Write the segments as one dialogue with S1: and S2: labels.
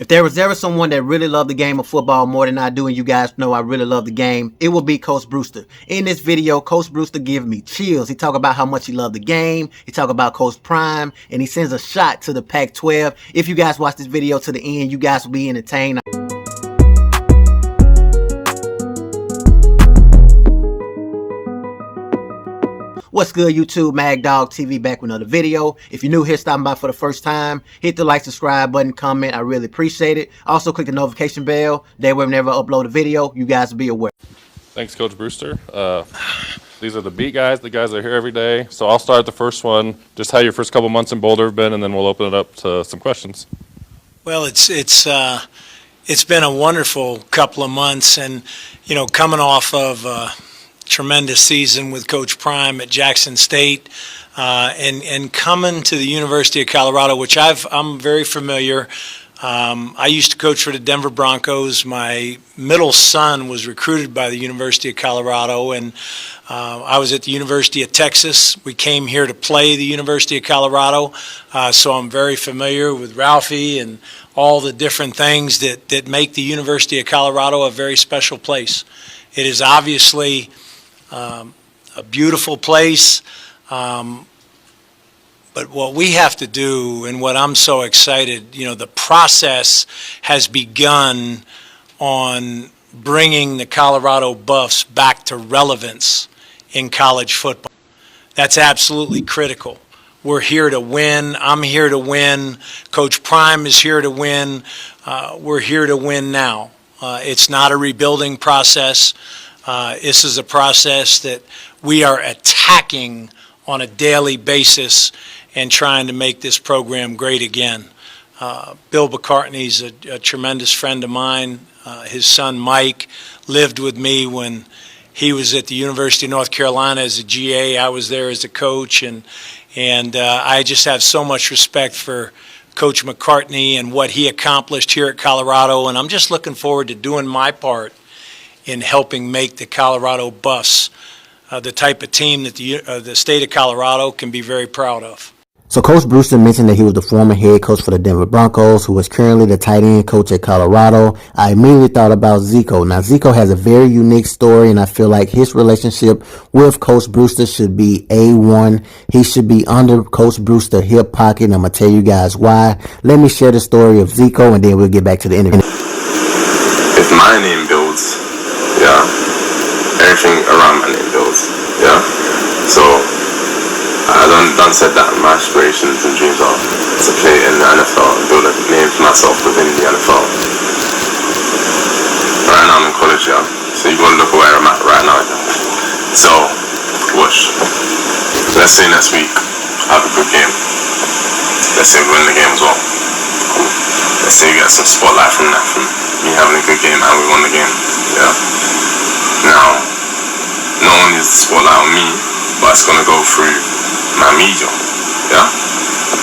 S1: If there was ever someone that really loved the game of football more than I do, and you guys know I really love the game, it will be Coach Brewster. In this video, Coach Brewster gives me chills. He talk about how much he loved the game. He talk about Coach Prime, and he sends a shot to the Pac-12. If you guys watch this video to the end, you guys will be entertained. What's good, YouTube? Mag Dog TV back with another video. If you're new here, stopping by for the first time, hit the like, subscribe button, comment. I really appreciate it. Also, click the notification bell. That way, whenever I upload a video, you guys will be aware.
S2: Thanks, Coach Brewster. These are the beat guys. The guys that are here every day. So I'll start the first one. Just how your first couple months in Boulder have been, and then we'll open it up to some questions.
S3: Well, it's been a wonderful couple of months, and coming off of tremendous season with Coach Prime at Jackson State, and coming to the University of Colorado, which I'm very familiar. I used to coach for the Denver Broncos. My middle son was recruited by the University of Colorado, and I was at the University of Texas. We came here to play the University of Colorado, so I'm very familiar with Ralphie and all the different things that make the University of Colorado a very special place. It is obviously a beautiful place, but what we have to do, and what I'm so excited, the process has begun on bringing the Colorado Buffs back to relevance in college football. That's absolutely critical. We're here to win. I'm here to win. Coach Prime is here to win. We're here to win now. It's not a rebuilding process. This is a process that we are attacking on a daily basis and trying to make this program great again. Bill McCartney's a tremendous friend of mine. His son Mike lived with me when he was at the University of North Carolina as a GA. I was there as a coach, and I just have so much respect for Coach McCartney and what he accomplished here at Colorado, and I'm just looking forward to doing my part in helping make the Colorado Buffs the type of team that the state of Colorado can be very proud of.
S1: So Coach Brewster mentioned that he was the former head coach for the Denver Broncos, who is currently the tight end coach at Colorado. I immediately thought about Zico. Now, Zico has a very unique story, and I feel like his relationship with Coach Brewster should be A1. He should be under Coach Brewster's hip pocket, and I'm going to tell you guys why. Let me share the story of Zico, and then we'll get back to the interview.
S4: If my name builds, everything around my name builds, so I done said that my aspirations and dreams are to play in the NFL and build a name for myself within the NFL. Right now I'm in college, so you gotta look where I'm at right now. So watch, let's say next week I have a good game, let's say we win the game as well, let's say we get some spotlight from that, from me having a good game and we won the game. Now, not only is the spotlight on me, but it's gonna go through my media.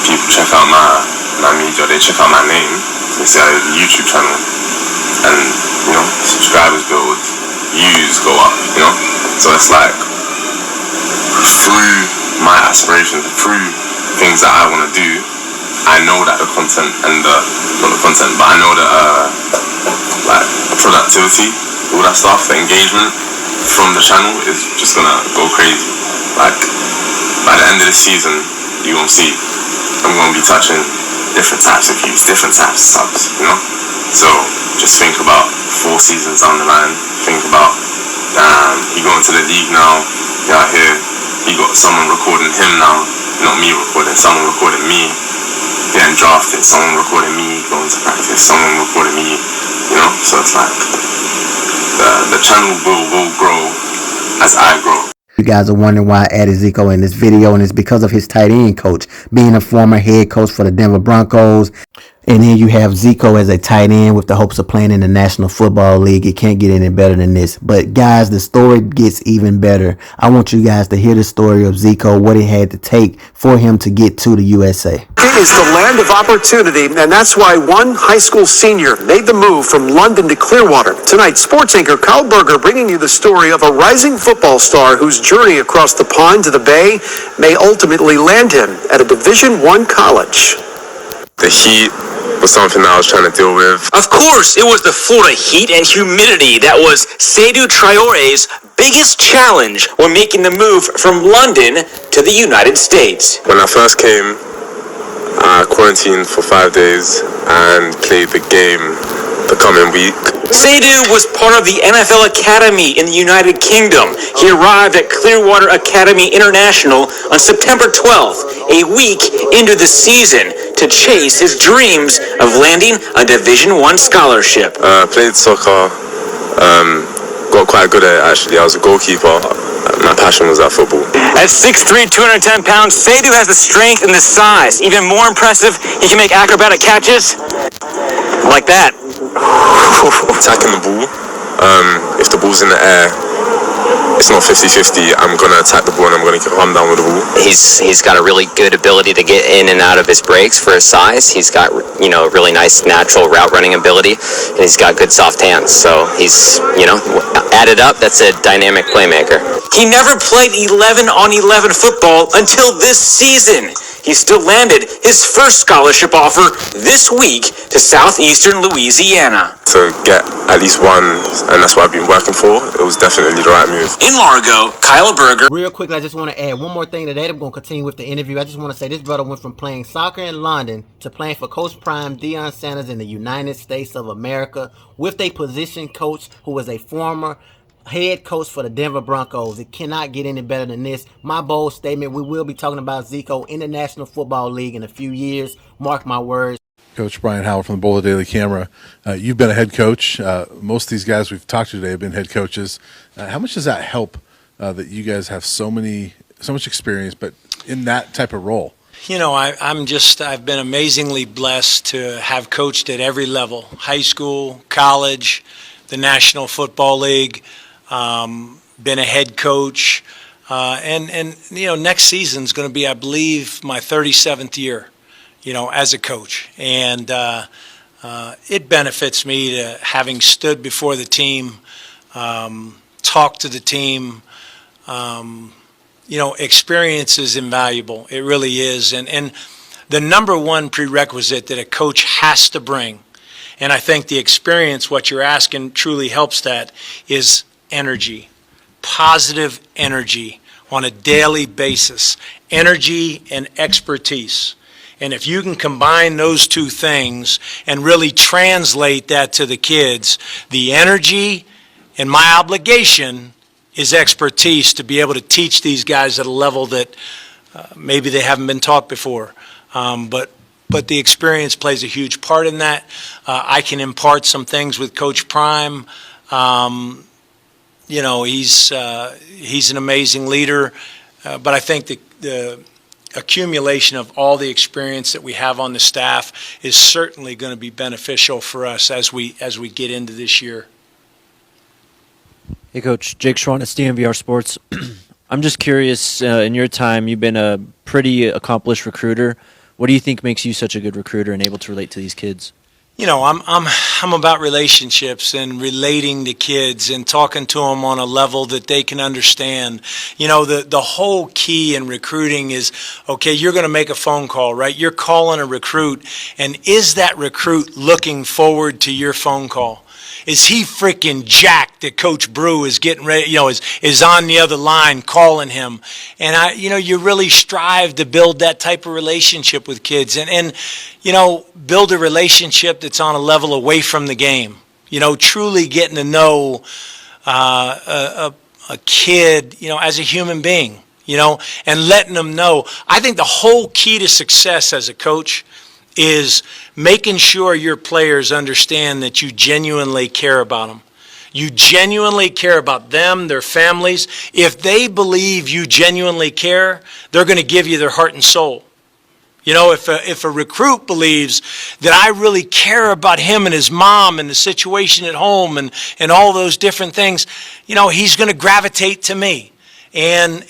S4: People check out my media, they check out my name, they see I have a YouTube channel, and subscribers build, views go up, so it's like through my aspirations, through things that I want to do, I know that the content and not the content, but I know that like productivity, all that stuff, the engagement from the channel is just gonna go crazy. Like by the end of the season, you won't see I'm gonna be touching different types of views, different types of subs, So just think about 4 seasons down the line. Think about he going to the league now. You're out here, he got someone recording him now, not me recording, someone recording me getting drafted, someone recording me going to practice, someone recording me, so it's like the channel will grow as I grow.
S1: You guys are wondering why I added Zico in this video, and it's because of his tight end coach, being a former head coach for the Denver Broncos. And then you have Zico as a tight end with the hopes of playing in the National Football League. It can't get any better than this. But guys, the story gets even better. I want you guys to hear the story of Zico, what it had to take for him to get to the USA.
S5: It is the land of opportunity, and that's why one high school senior made the move from London to Clearwater. Tonight, sports anchor Kyle Berger bringing you the story of a rising football star whose journey across the pond to the Bay may ultimately land him at a Division I college.
S4: The heat was something that I was trying to deal with.
S6: Of course, it was the Florida heat and humidity that was Seydou Traore's biggest challenge when making the move from London to the United States.
S4: When I first came, I quarantined for 5 days and played the game the coming week.
S6: Seydou was part of the NFL Academy in the United Kingdom. He arrived at Clearwater Academy International on September 12th, a week into the season, to chase his dreams of landing a Division I scholarship.
S4: Played soccer, got quite good at it actually. I was a goalkeeper. My passion was at football.
S6: At 6'3", 210 pounds, Seydou has the strength and the size. Even more impressive, he can make acrobatic catches like that.
S4: Attacking the ball, if the ball's in the air, it's not 50-50. I'm going to attack the ball and I'm going to come down with the ball.
S7: He's got a really good ability to get in and out of his breaks for his size. He's got, really nice natural route running ability, and he's got good soft hands. So he's, added up, that's a dynamic playmaker.
S6: He never played 11-on-11 football until this season. He still landed his first scholarship offer this week to Southeastern Louisiana.
S4: To get at least one, and that's what I've been working for, it was definitely the right move.
S6: In Largo, Kyle Berger.
S1: Real quickly, I just want to add one more thing to that. I'm going to continue with the interview. I just want to say this brother went from playing soccer in London to playing for Coach Prime Deion Sanders in the United States of America with a position coach who was a former head coach for the Denver Broncos. It cannot get any better than this. My bold statement, we will be talking about Zico in the National Football League in a few years. Mark my words.
S8: Coach Brian Howard from the Boulder Daily Camera. You've been a head coach. Most of these guys we've talked to today have been head coaches. How much does that help that you guys have so much experience, but in that type of role?
S3: I've been amazingly blessed to have coached at every level: high school, college, the National Football League. Been a head coach, and next season's going to be, I believe, my 37th year, as a coach, and it benefits me to having stood before the team, talked to the team. Experience is invaluable. It really is, and the number one prerequisite that a coach has to bring, and I think the experience, what you're asking, truly helps that, is energy, positive energy on a daily basis, energy and expertise. And if you can combine those two things and really translate that to the kids, the energy, and my obligation is expertise to be able to teach these guys at a level that maybe they haven't been taught before. But the experience plays a huge part in that. I can impart some things with Coach Prime. He's an amazing leader, but I think the accumulation of all the experience that we have on the staff is certainly going to be beneficial for us as we get into this year.
S9: Hey, Coach. Jake Schwan at DNVR Sports. I'm just curious, in your time, you've been a pretty accomplished recruiter. What do you think makes you such a good recruiter and able to relate to these kids?
S3: I'm about relationships and relating to kids and talking to them on a level that they can understand. The whole key in recruiting is, okay, you're going to make a phone call, right? You're calling a recruit, and is that recruit looking forward to your phone call? Is he freaking jacked that Coach Brew is getting ready, is on the other line calling him? And you really strive to build that type of relationship with kids and build a relationship that's on a level away from the game. Truly getting to know a kid, as a human being, and letting them know. I think the whole key to success as a coach is making sure your players understand that you genuinely care about them. You genuinely care about them, their families. If they believe you genuinely care, they're going to give you their heart and soul. If a recruit believes that I really care about him and his mom and the situation at home and all those different things, he's going to gravitate to me. And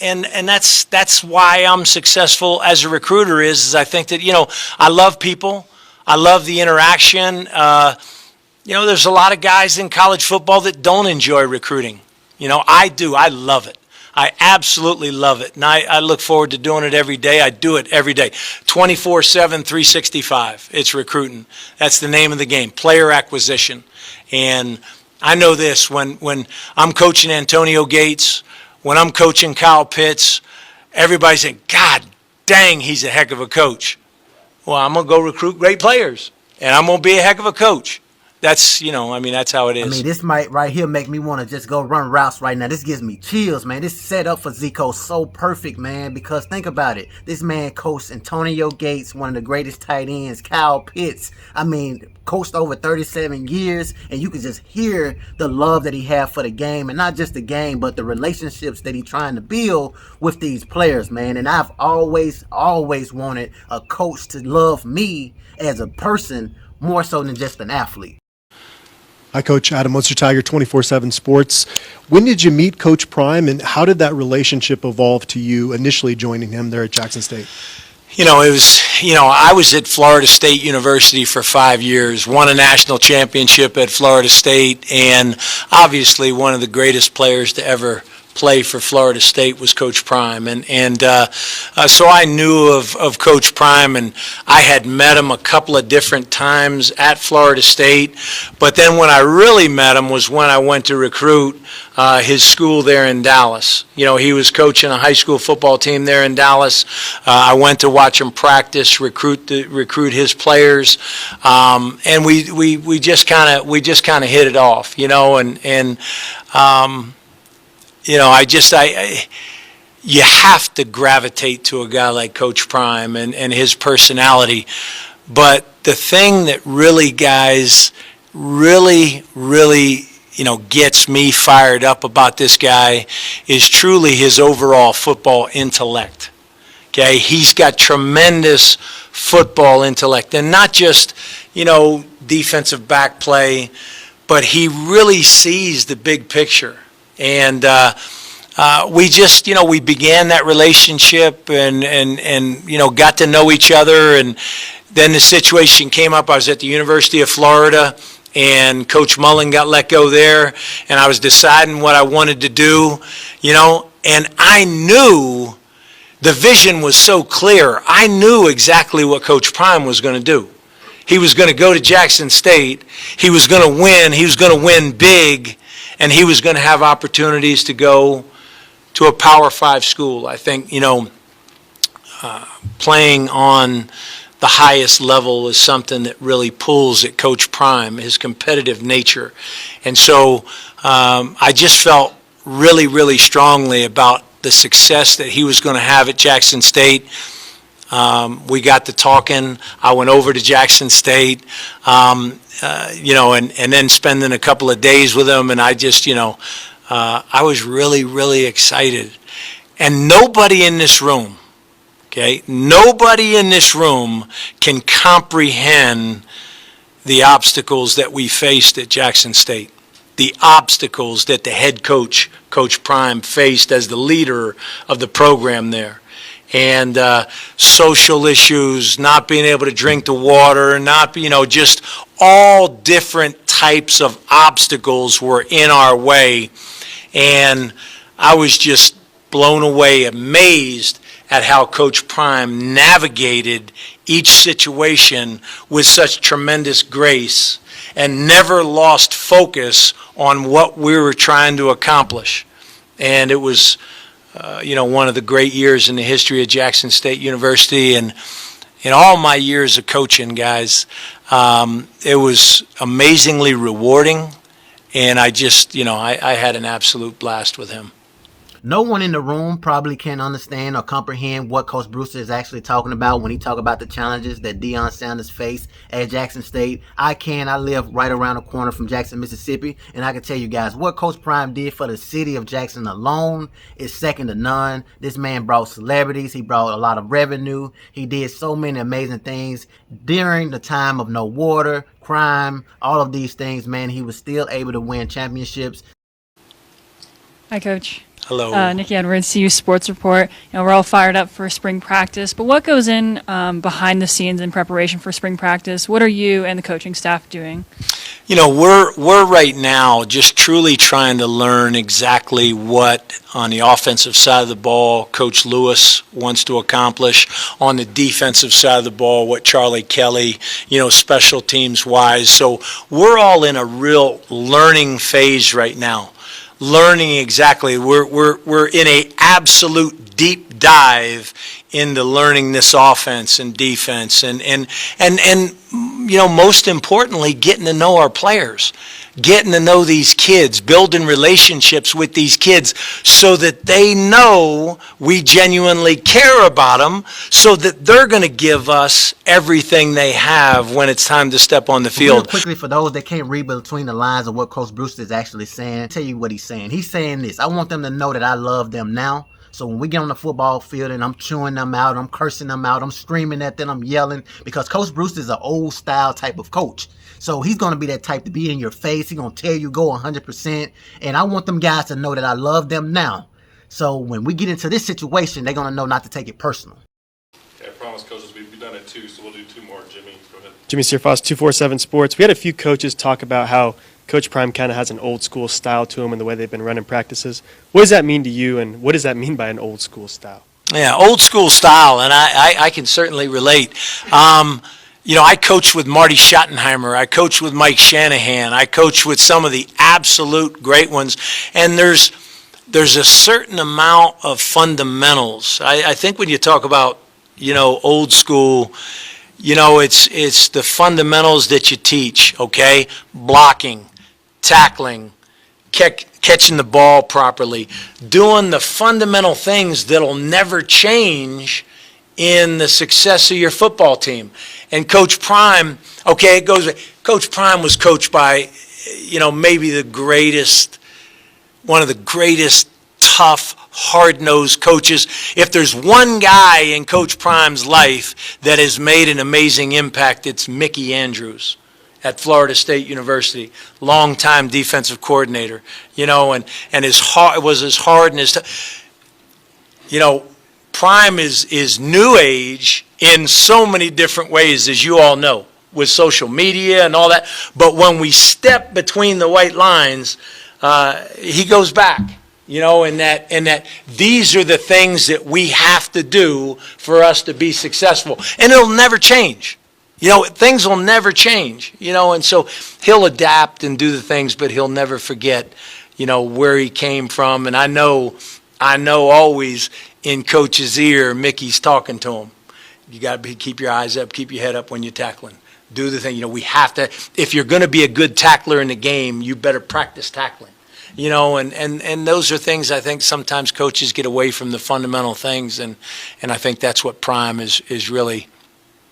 S3: that's why I'm successful as a recruiter is I think that, I love people. I love the interaction. There's a lot of guys in college football that don't enjoy recruiting. I do. I love it. I absolutely love it, and I look forward to doing it every day. I do it every day, 24/7, 365. It's recruiting. That's the name of the game, player acquisition. And I know this, when I'm coaching Antonio Gates, when I'm coaching Kyle Pitts, everybody's saying, God dang, he's a heck of a coach. Well, I'm going to go recruit great players, and I'm going to be a heck of a coach. That's, that's how it is.
S1: I mean, this might right here make me want to just go run routes right now. This gives me chills, man. This set up for Zico so perfect, man, because think about it. This man coached Antonio Gates, one of the greatest tight ends, Kyle Pitts. I mean, coached over 37 years, and you can just hear the love that he had for the game, and not just the game, but the relationships that he's trying to build with these players, man. And I've always wanted a coach to love me as a person more so than just an athlete.
S10: Hi, Coach Adam Munster Tiger, 24/7 Sports. When did you meet Coach Prime, and how did that relationship evolve to you initially joining him there at Jackson State?
S3: I was at Florida State University for 5 years, won a national championship at Florida State, and obviously one of the greatest players to ever play for Florida State was Coach Prime, and so I knew of Coach Prime, and I had met him a couple of different times at Florida State, but then when I really met him was when I went to recruit his school there in Dallas. He was coaching a high school football team there in Dallas. I went to watch him practice, recruit his players, and we just kind of hit it off, you have to gravitate to a guy like Coach Prime and his personality. But the thing that really, guys, really, gets me fired up about this guy is truly his overall football intellect. Okay, he's got tremendous football intellect, and not just, defensive back play, but he really sees the big picture. And we began that relationship and got to know each other. And then the situation came up. I was at the University of Florida, and Coach Mullen got let go there, and I was deciding what I wanted to do, and I knew the vision was so clear. I knew exactly what Coach Prime was going to do. He was going to go to Jackson State. He was going to win. He was going to win big. And he was going to have opportunities to go to a Power 5 school. I think, playing on the highest level is something that really pulls at Coach Prime, his competitive nature. And so I just felt really, really strongly about the success that he was going to have at Jackson State. We got to talking. I went over to Jackson State, and then spending a couple of days with him, and I just, I was really, really excited. And nobody in this room, nobody in this room can comprehend the obstacles that we faced at Jackson State, the obstacles that the head coach, Coach Prime, faced as the leader of the program there. And social issues, not being able to drink the water, just all different types of obstacles were in our way. And I was just blown away, amazed at how Coach Prime navigated each situation with such tremendous grace and never lost focus on what we were trying to accomplish. And it was one of the great years in the history of Jackson State University. And in all my years of coaching, guys, it was amazingly rewarding. And I just, I had an absolute blast with him.
S1: No one in the room probably can understand or comprehend what Coach Brewster is actually talking about when he talk about the challenges that Deion Sanders faced at Jackson State. I live right around the corner from Jackson, Mississippi, and I can tell you guys what Coach Prime did for the city of Jackson alone is second to none. This man brought celebrities. He brought a lot of revenue. He did so many amazing things during the time of no water, crime, all of these things, man. He was still able to win championships.
S11: Hi, Coach.
S3: Hello.
S11: Nikki Edwards, CU Sports Report. We're all fired up for spring practice, but what goes in behind the scenes in preparation for spring practice? What are you and the coaching staff doing?
S3: We're right now just truly trying to learn exactly what, on the offensive side of the ball, Coach Lewis wants to accomplish. On the defensive side of the ball, what Charlie Kelly, special teams wise. So we're all in a real learning phase right now. Learning exactly. We're in a absolute deep dive into learning this offense and defense and most importantly, getting to know our players, getting to know these kids, building relationships with these kids so that they know we genuinely care about them, so that they're going to give us everything they have when it's time to step on the
S1: Real
S3: field.
S1: quickly, for those that can't read between the lines of what Coach Brewster is actually saying, I'll tell you what he's saying. He's saying this: I want them to know that I love them now. So when we get on the football field and I'm chewing them out, I'm cursing them out, I'm screaming at them, I'm yelling, because Coach Brewster is an old style type of coach. So he's going to be that type to be in your face. He's going to tell you go 100%. And I want them guys to know that I love them now. So when we get into this situation, they're going to know not to take it personal.
S2: Okay, I promise, coaches, we've done it 2, so we'll do 2 more. Jimmy, go ahead.
S12: Jimmy Searfoss, 247 Sports. We had a few coaches talk about how Coach Prime kind of has an old school style to him and the way they've been running practices. What does that mean to you, and what does that mean by an old school style?
S3: Yeah, old school style, and I can certainly relate. I coached with Marty Schottenheimer. I coached with Mike Shanahan. I coached with some of the absolute great ones. And there's a certain amount of fundamentals. I think when you talk about, old school, it's the fundamentals that you teach, okay? Blocking, tackling, catching the ball properly, doing the fundamental things that'll never change in the success of your football team. And Coach Prime, Coach Prime was coached by, maybe one of the greatest tough, hard-nosed coaches. If there's one guy in Coach Prime's life that has made an amazing impact, it's Mickey Andrews at Florida State University, longtime defensive coordinator, and his heart was as hard and as Prime is new age in so many different ways, as you all know, with social media and all that. But when we step between the white lines, he goes back, and that these are the things that we have to do for us to be successful. And it'll never change. Things will never change, and so he'll adapt and do the things, but he'll never forget, where he came from. And I know always in Coach's ear, Mickey's talking to him. You got to keep your eyes up, keep your head up when you're tackling. Do the thing. We have to, if you're going to be a good tackler in the game, you better practice tackling. And those are things I think sometimes coaches get away from the fundamental things, and I think that's what Prime is really.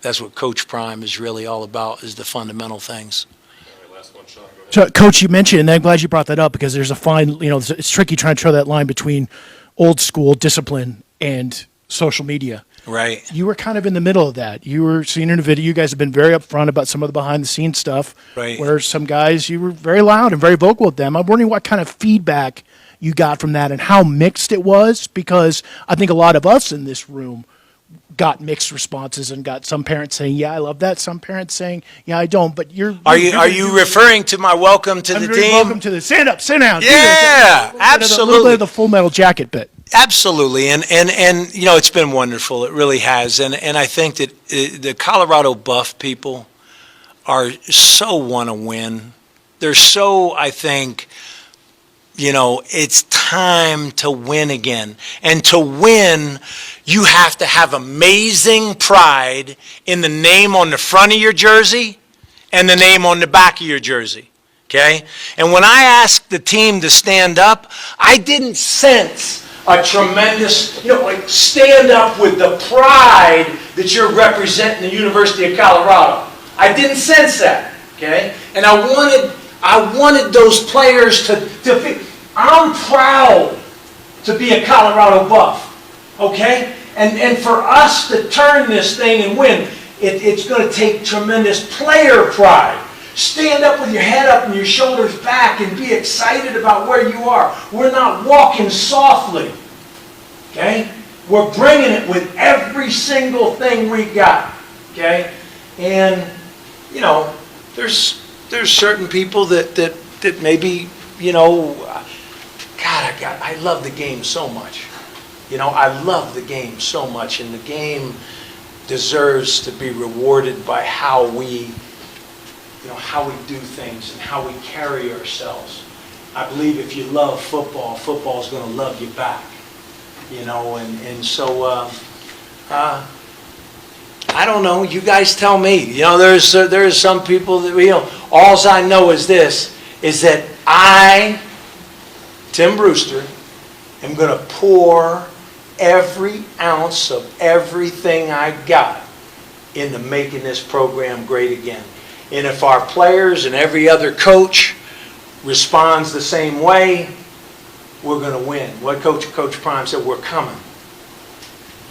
S3: That's what Coach Prime is really all about, is the fundamental things.
S2: All right, last one, Sean, go ahead.
S13: So, Coach, you mentioned, and I'm glad you brought that up, because there's a fine, it's tricky trying to show that line between old school discipline and social media.
S3: Right.
S13: You were kind of in the middle of that. You were seen in a video. You guys have been very upfront about some of the behind-the-scenes stuff.
S3: Right.
S13: Where some guys, you were very loud and very vocal with them. I'm wondering what kind of feedback you got from that and how mixed it was, because I think a lot of us in this room got mixed responses and got some parents saying, "Yeah, I love that." Some parents saying, "Yeah, I don't." But are
S3: you referring to my welcome to the team?
S13: Welcome to the stand up, sit down.
S3: Yeah, absolutely.
S13: A little bit of the Full Metal Jacket bit.
S3: Absolutely, and it's been wonderful. It really has, and I think that the Colorado Buff people are so want to win. They're so, I think, it's time to win again. And to win, you have to have amazing pride in the name on the front of your jersey and the name on the back of your jersey, okay? And when I asked the team to stand up, I didn't sense a tremendous, stand up with the pride that you're representing the University of Colorado. I didn't sense that, okay? And I wanted those players to feel, I'm proud to be a Colorado Buff, okay? And for us to turn this thing and win, it's going to take tremendous player pride. Stand up with your head up and your shoulders back and be excited about where you are. We're not walking softly, okay? We're bringing it with every there's there's certain people that maybe, God, I love the game so much. I love the game so much, and the game deserves to be rewarded by how we do things and how we carry ourselves. I believe if you love football, football's going to love you back. And so I don't know. You guys tell me. There's some people that alls I know is this: is that I, Tim Brewster, am going to pour every ounce of everything I got into making this program great again. And if our players and every other coach responds the same way, we're going to win. What Coach Prime said, we're coming.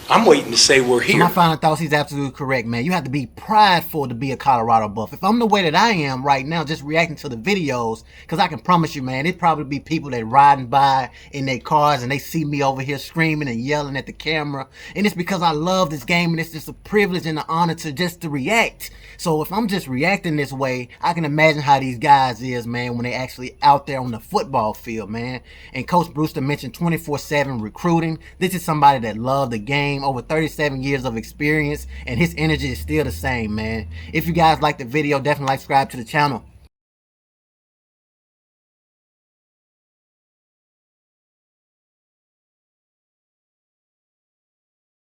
S3: I'm waiting to say we're here.
S1: My final thoughts, he's absolutely correct, man. You have to be prideful to be a Colorado Buff. If I'm the way that I am right now, just reacting to the videos, because I can promise you, man, it'd probably be people that riding by in their cars and they see me over here screaming and yelling at the camera. And it's because I love this game, and it's just a privilege and an honor to react. So if I'm just reacting this way, I can imagine how these guys is, man, when they actually out there on the football field, man. And Coach Brewster mentioned 24/7 recruiting. This is somebody that loved the game, over 37 years of experience, and his energy is still the same, man. If you guys like the video, definitely subscribe to the channel.